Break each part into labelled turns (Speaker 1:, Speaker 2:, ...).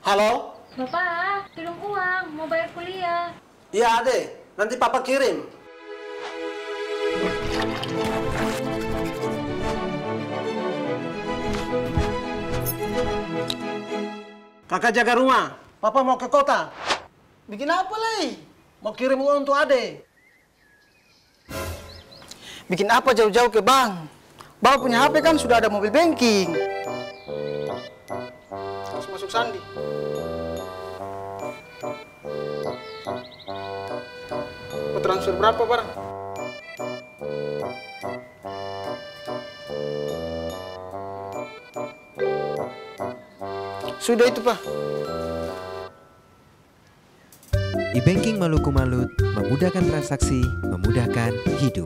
Speaker 1: Halo?
Speaker 2: Bapak, kirim uang, mau bayar kuliah.
Speaker 1: Iya, Ade. Nanti Papa kirim. Kakak jaga rumah. Papa mau ke kota.
Speaker 3: Bikin apa, Lei?
Speaker 1: Mau kirim uang untuk Ade.
Speaker 3: Bikin apa jauh-jauh ke bank? Bapak punya HP kan sudah ada mobil banking. Harus masuk sandi. Mau transfer berapa, Barang? Sudah itu, Pak.
Speaker 4: E-banking Maluku Malut memudahkan transaksi, memudahkan hidup.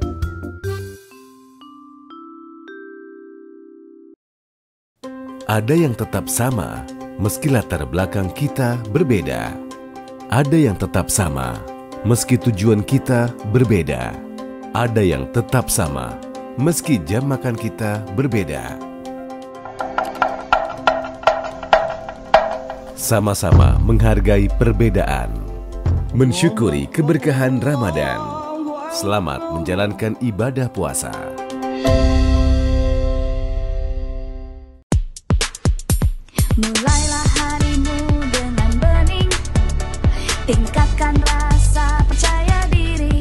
Speaker 5: Ada yang tetap sama, meski latar belakang kita berbeda. Ada yang tetap sama, meski tujuan kita berbeda. Ada yang tetap sama, meski jam makan kita berbeda. Sama-sama menghargai perbedaan, mensyukuri keberkahan Ramadan. Selamat menjalankan ibadah puasa.
Speaker 6: Mulailah harimu dengan bening, tingkatkan rasa percaya diri,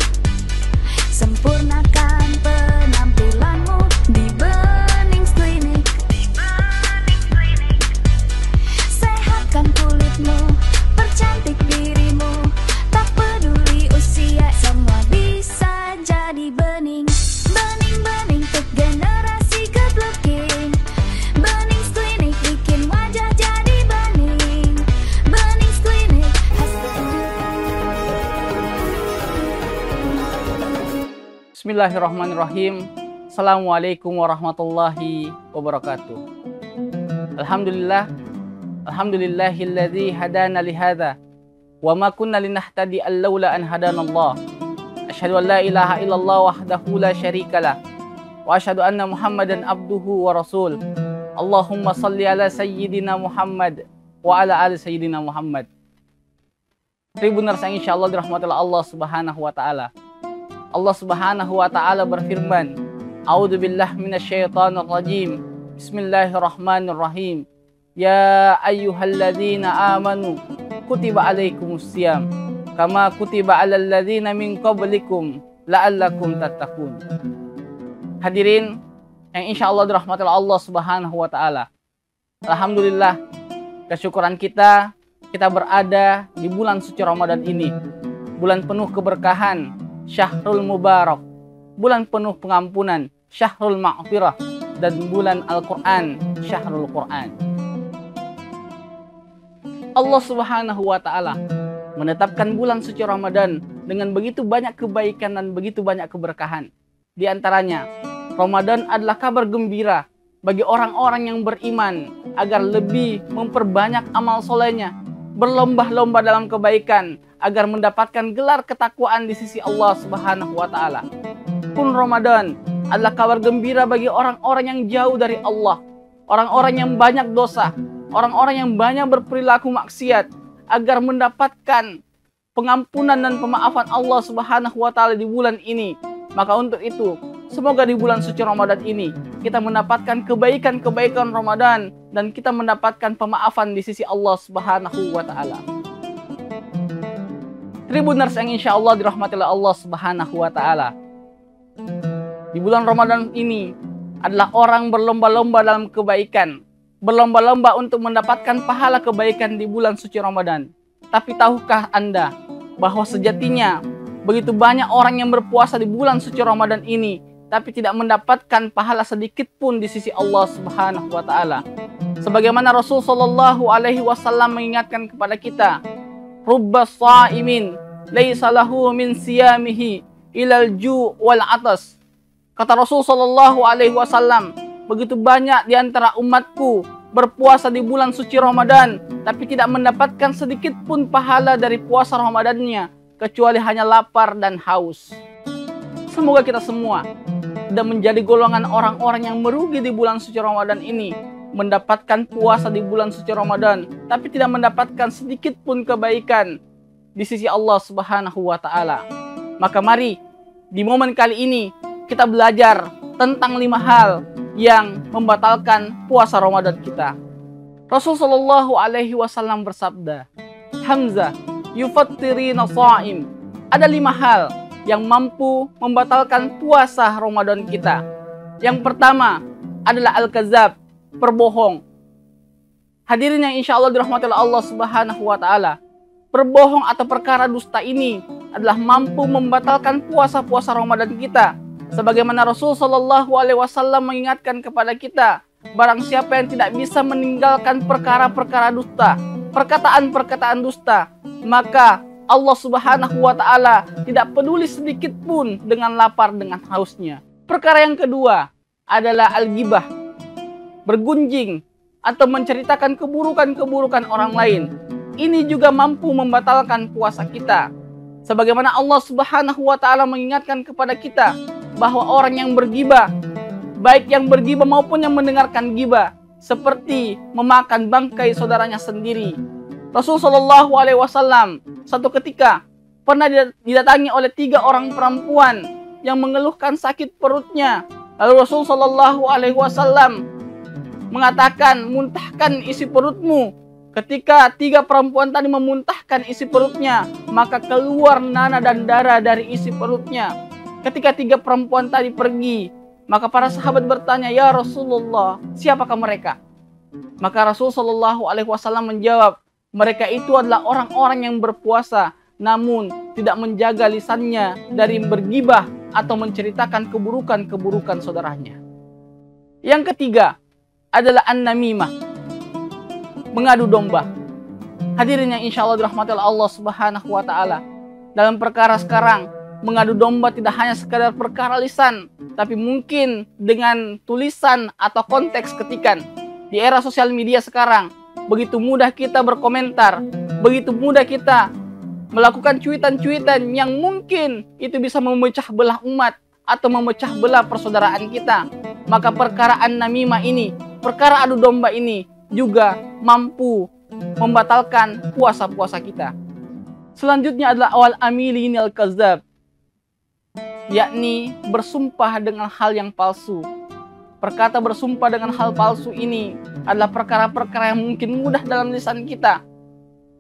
Speaker 6: sempurnakan penampilanmu di Benings Klinik. Sehatkan kulitmu, percantik dirimu, tak peduli usia, semua bisa jadi bening. Bening-bening untuk generasi good looking. Benings Klinik bikin wajah jadi bening. Benings Klinik.
Speaker 7: Bismillahirrahmanirrahim. Assalamualaikum warahmatullahi wabarakatuh. Alhamdulillahilladzi hadana lihada wa ma kunna linahtadi laula an hadanallah. Asyhadu an la ilaha illallah wahdahu la syarikalah wa asyhadu anna Muhammadan abduhu wa rasul. Allahumma salli ala sayyidina Muhammad wa ala ali sayyidina Muhammad. Tribuners yang insyaallah dirahmati Allah Subhanahu wa taala. Allah Subhanahu wa taala berfirman, A'udzubillahi minasyaitonir rajim. Bismillahirrahmanirrahim. Ya ayyuhalladzina amanu kutiba alaikumusiyam kama kutiba alal ladzina min qablikum la'allakum tattaqun. Hadirin yang insyaallah dirahmati Allah Subhanahu wa taala. Alhamdulillah, kesyukuran kita berada di bulan suci Ramadan ini. Bulan penuh keberkahan, Syahrul Mubarak, bulan penuh pengampunan, Syahrul Ma'firah, dan bulan Al-Quran, Syahrul Quran. Allah Subhanahu wa ta'ala menetapkan bulan suci Ramadan dengan begitu banyak kebaikan dan begitu banyak keberkahan. Di antaranya, Ramadan adalah kabar gembira bagi orang-orang yang beriman agar lebih memperbanyak amal solehnya, berlomba-lomba dalam kebaikan agar mendapatkan gelar ketakwaan di sisi Allah Subhanahu wa ta'ala. Pun Ramadan adalah kabar gembira bagi orang-orang yang jauh dari Allah, orang-orang yang banyak dosa, orang-orang yang banyak berperilaku maksiat agar mendapatkan pengampunan dan pemaafan Allah Subhanahu wa ta'ala di bulan ini. Maka untuk itu, semoga di bulan suci Ramadan ini kita mendapatkan kebaikan-kebaikan Ramadan dan kita mendapatkan pemaafan di sisi Allah Subhanahu wa ta'ala. Tribuners yang insya Allah dirahmati Allah Subhanahu wa ta'ala. Di bulan Ramadan ini adalah orang berlomba-lomba dalam kebaikan, berlomba-lomba untuk mendapatkan pahala kebaikan di bulan suci Ramadan. Tapi tahukah Anda bahwa sejatinya begitu banyak orang yang berpuasa di bulan suci Ramadan ini tapi tidak mendapatkan pahala sedikit pun di sisi Allah Subhanahu wa ta'ala. Sebagaimana Rasul sallallahu alaihi wasallam mengingatkan kepada kita, rubba sha'imin laisa lahu min siyamihi ilal ju' wal atas. Kata Rasul sallallahu alaihi wasallam, begitu banyak di antara umatku berpuasa di bulan suci Ramadan tapi tidak mendapatkan sedikit pun pahala dari puasa Ramadannya kecuali hanya lapar dan haus. Semoga kita semua tidak menjadi golongan orang-orang yang merugi di bulan suci Ramadan ini mendapatkan puasa di bulan suci Ramadan, tapi tidak mendapatkan sedikit pun kebaikan di sisi Allah Subhanahu wa Ta'ala. Maka mari di momen kali ini kita belajar tentang 5 hal yang membatalkan puasa Ramadan kita. Rasul Shallallahu Alaihi Wasallam bersabda, Hamzah yufattirina sha'im. Ada 5 hal yang mampu membatalkan puasa Ramadan kita. Yang pertama adalah al-kazab, perbohong. Hadirin yang insya Allah dirahmati Allah Subhanahu wa Ta'ala, perbohong atau perkara dusta ini adalah mampu membatalkan puasa-puasa Ramadan kita. Sebagaimana Rasul Shallallahu Alaihi Wasallam mengingatkan kepada kita, barang siapa yang tidak bisa meninggalkan perkara-perkara dusta, perkataan-perkataan dusta, maka Allah Subhanahu wa Ta'ala tidak peduli sedikit pun dengan lapar dengan hausnya. Perkara yang kedua adalah al-ghibah, bergunjing atau menceritakan keburukan-keburukan orang lain. Ini juga mampu membatalkan puasa kita. Sebagaimana Allah Subhanahu wa Ta'ala mengingatkan kepada kita bahwa orang yang bergibah, baik yang bergibah maupun yang mendengarkan gibah, seperti memakan bangkai saudaranya sendiri. Rasul Shallallahu Alaihi Wasallam satu ketika pernah didatangi oleh 3 orang perempuan yang mengeluhkan sakit perutnya. Lalu Rasul Shallallahu Alaihi Wasallam mengatakan, muntahkan isi perutmu. Ketika 3 perempuan tadi memuntahkan isi perutnya, maka keluar nanah dan darah dari isi perutnya. Ketika 3 perempuan tadi pergi, maka para sahabat bertanya, ya Rasulullah, siapakah mereka? Maka Rasul Shallallahu Alaihi Wasallam menjawab, mereka itu adalah orang-orang yang berpuasa, namun tidak menjaga lisannya dari bergibah atau menceritakan keburukan-keburukan saudaranya. Yang ketiga adalah an-namimah, mengadu domba. Hadirin yang insya Allah dirahmati Allah Subhanahu wa Ta'ala, dalam perkara sekarang, mengadu domba tidak hanya sekadar perkara lisan, tapi mungkin dengan tulisan atau konteks ketikan. Di era sosial media sekarang, begitu mudah kita berkomentar, begitu mudah kita melakukan cuitan-cuitan yang mungkin itu bisa memecah belah umat atau memecah belah persaudaraan kita. Maka perkara an-namimah ini, perkara adu domba ini juga mampu membatalkan puasa-puasa kita. Selanjutnya adalah awal amilin al-kazab, yakni bersumpah dengan hal yang palsu. Perkata bersumpah dengan hal palsu ini adalah perkara-perkara yang mungkin mudah dalam lisan kita.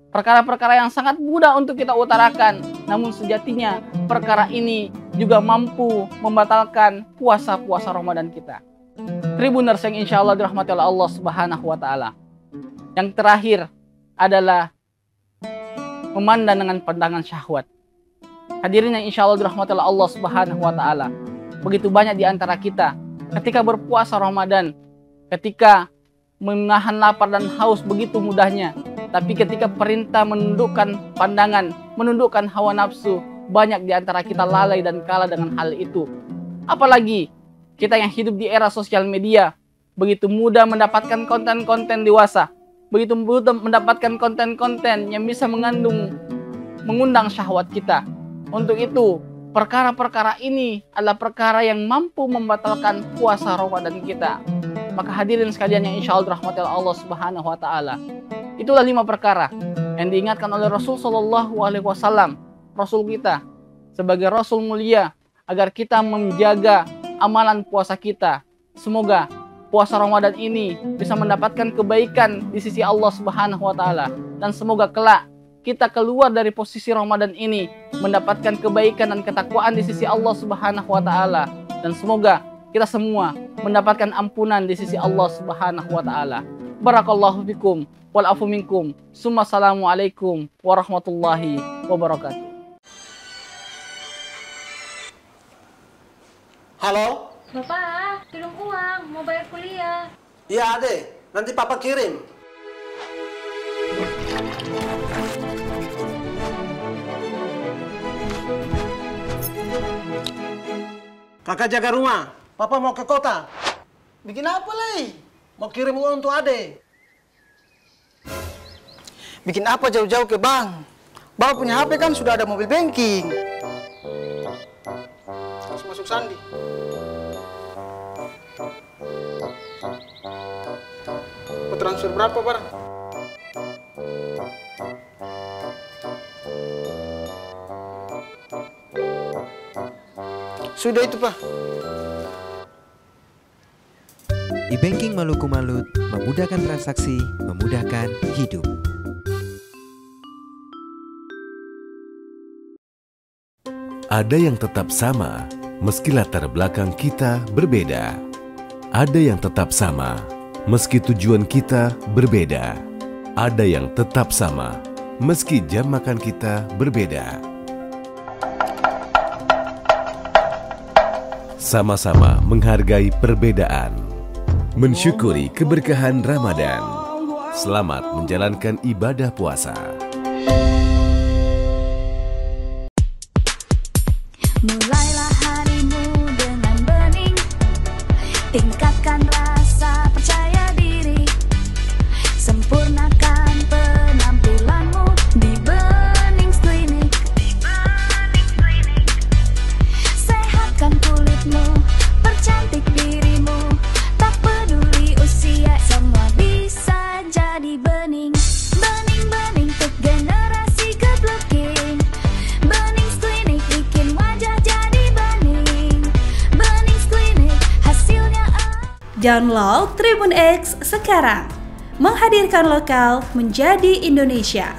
Speaker 7: Perkara-perkara yang sangat mudah untuk kita utarakan. Namun sejatinya perkara ini juga mampu membatalkan puasa-puasa Ramadan kita. Tribuners yang insya Allah dirahmati oleh Allah Subhanahu wa Ta'ala. Yang terakhir adalah memandang dengan pandangan syahwat. Hadirin yang insya Allah dirahmati oleh Allah Subhanahu wa Ta'ala, begitu banyak di antara kita ketika berpuasa Ramadan, ketika menahan lapar dan haus begitu mudahnya, tapi ketika perintah menundukkan pandangan, menundukkan hawa nafsu, banyak di antara kita lalai dan kalah dengan hal itu. Apalagi kita yang hidup di era sosial media, begitu mudah mendapatkan konten-konten dewasa, begitu mudah mendapatkan konten-konten yang bisa mengundang syahwat kita. Untuk itu, perkara-perkara ini adalah perkara yang mampu membatalkan puasa Ramadan kita. Maka hadirin sekalian yang insya Allah rahmati Allah Subhanahu wa Ta'ala, itulah 5 perkara yang diingatkan oleh Rasul Shallallahu Alaihi Wasallam, Rasul kita sebagai Rasul mulia, agar kita menjaga amalan puasa kita. Semoga puasa Ramadan ini bisa mendapatkan kebaikan di sisi Allah Subhanahu wa Ta'ala, dan semoga kelak kita keluar dari posisi Ramadan ini mendapatkan kebaikan dan ketakwaan di sisi Allah Subhanahu wa Ta'ala, dan semoga kita semua mendapatkan ampunan di sisi Allah Subhanahu wa Ta'ala. Barakallahu fikum wal afu minkum. Summa assalamualaikum warahmatullahi wabarakatuh.
Speaker 1: Halo?
Speaker 2: Bapak, kirim uang, mau bayar kuliah.
Speaker 1: Iya, Ade. Nanti Papa kirim. Kakak jaga rumah. Papa mau ke kota.
Speaker 3: Bikin apa, Lei?
Speaker 1: Mau kirim uang untuk Ade.
Speaker 3: Bikin apa jauh-jauh ke bank? Bapak punya HP kan sudah ada mobil banking. Harus masuk sandi.
Speaker 1: Suruh berapa, barang?
Speaker 3: Sudah itu, Pak.
Speaker 4: E-banking Maluku Malut memudahkan transaksi, memudahkan hidup.
Speaker 5: Ada yang tetap sama, meski latar belakang kita berbeda. Ada yang tetap sama, meski tujuan kita berbeda. Ada yang tetap sama, meski jam makan kita berbeda. Sama-sama menghargai perbedaan, mensyukuri keberkahan Ramadan. Selamat menjalankan ibadah puasa.
Speaker 6: Mulailah harimu dengan bening, tingkatkan rasa percaya diri, sempurnakan penampilanmu di Bening Klinik. Sehatkan kulitmu, percantik dirimu, tak peduli usia, semua bisa jadi bening. Bening-bening untuk generasi good looking. Bening Klinik bikin wajah jadi bening. Bening Klinik hasilnya.
Speaker 8: Download Tribun X sekarang, menghadirkan lokal menjadi Indonesia.